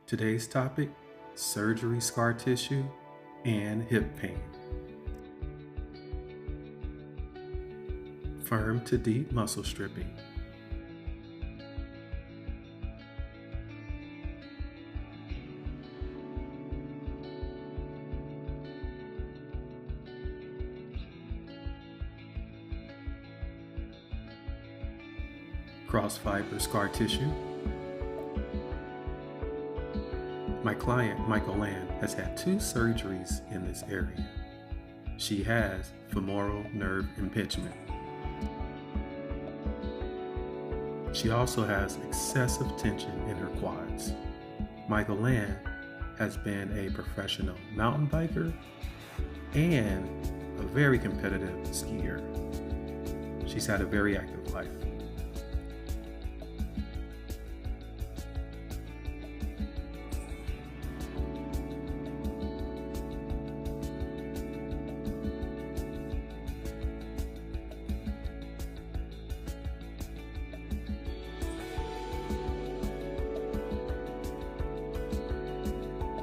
Today's topic, surgery scar tissue and hip pain. Firm to deep muscle stripping. Cross fiber scar tissue. My client, Michael Land, has had 2 surgeries in this area. She has femoral nerve impingement. She also has excessive tension in her quads. Michael Land has been a professional mountain biker and a very competitive skier. She's had a very active life.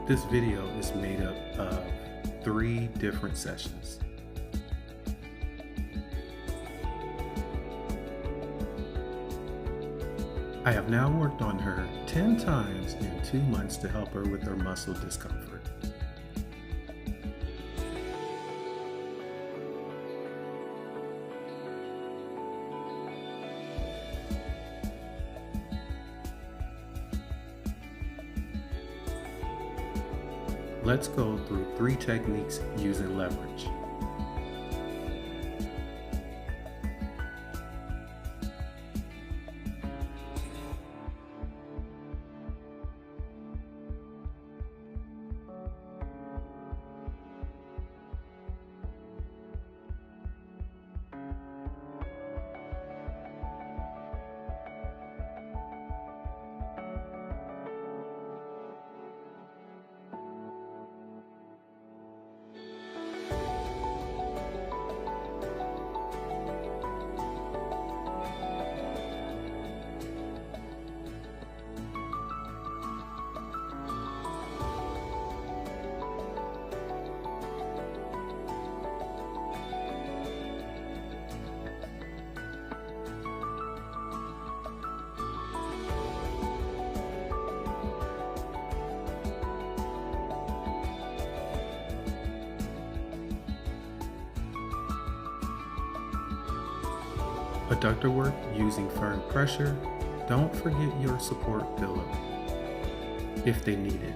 This video is made up of 3 different sessions. I have now worked on her 10 times in 2 months to help her with her muscle discomfort. Let's go through 3 techniques using leverage. Adductor work using firm pressure. Don't forget your support pillow if they need it.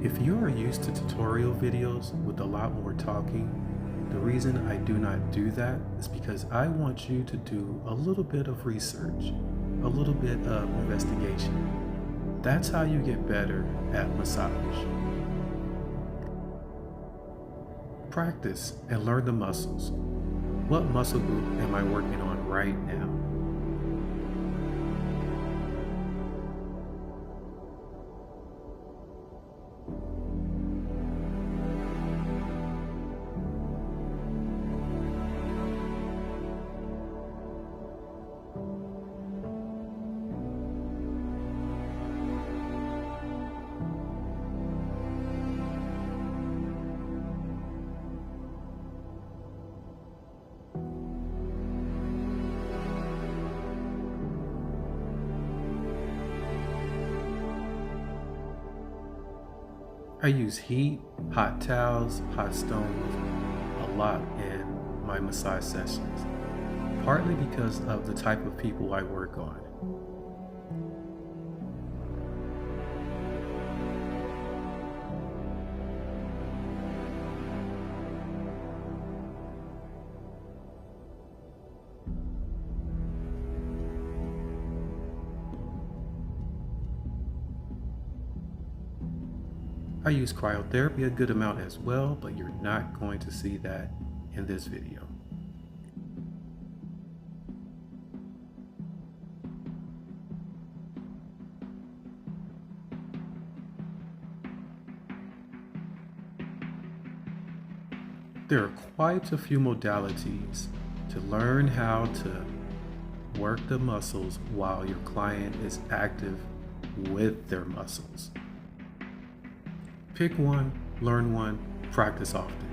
If you are used to tutorial videos with a lot more talking, the reason I do not do that is because I want you to do a little bit of research, a little bit of investigation. That's how you get better at massage. Practice and learn the muscles. What muscle group am I working on right now? I use heat, hot towels, hot stones a lot in my massage sessions, partly because of the type of people I work on. I use cryotherapy a good amount as well, but you're not going to see that in this video. There are quite a few modalities to learn how to work the muscles while your client is active with their muscles. Pick one, learn one, practice often.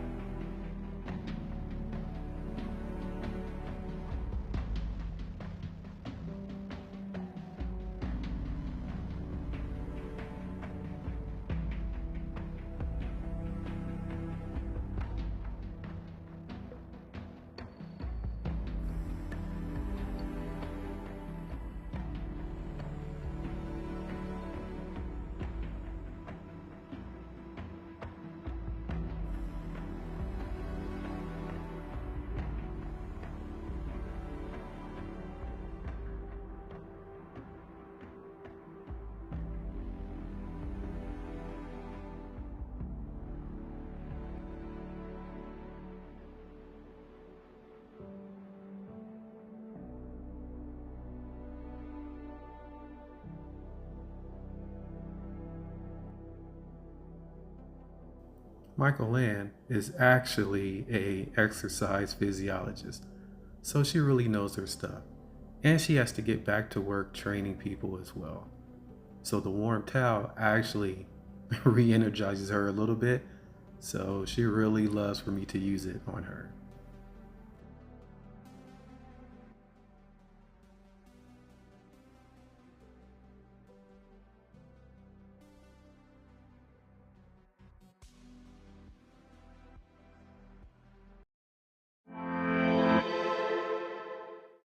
Michael Ann is actually a exercise physiologist, so she really knows her stuff. And she has to get back to work training people as well. So the warm towel actually re-energizes her a little bit, so she really loves for me to use it on her.